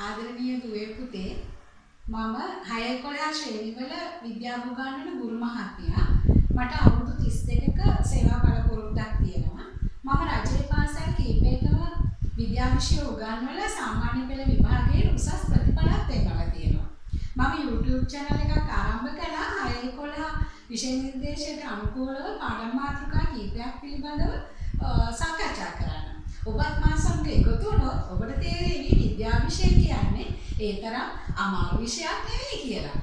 ආදරණීය දුවේ පුතේ මම 6-11 ශ්‍රේණිවල විද්‍යාව උගන්වන ගුරු මහත්මියා. මට අවුරුදු 32ක සේවා බලපොරොත්තුවක් තියෙනවා. මම රජයේ පාසල් කීපයකම විද්‍යා විෂය උගන්වලා සාමාන්‍ය පෙළ විභාගයේ උසස් ප්‍රතිඵලයක් දෙන්නවා තියෙනවා. මම YouTube channel එකක් ආරම්භ කළා 6-11 විෂය නිර්දේශයට අනුකූලව පාඩම් මාතෘකා කීපයක් පිළිබඳව සාකච්ඡා කරන්න. ඔබත් මා සමග එකතු වුණොත් ඔබට තේරෙවි විද්‍යා විෂය කියන්නේ ඒ තරම් අමාරු විෂයක් නෙවෙයි කියලා.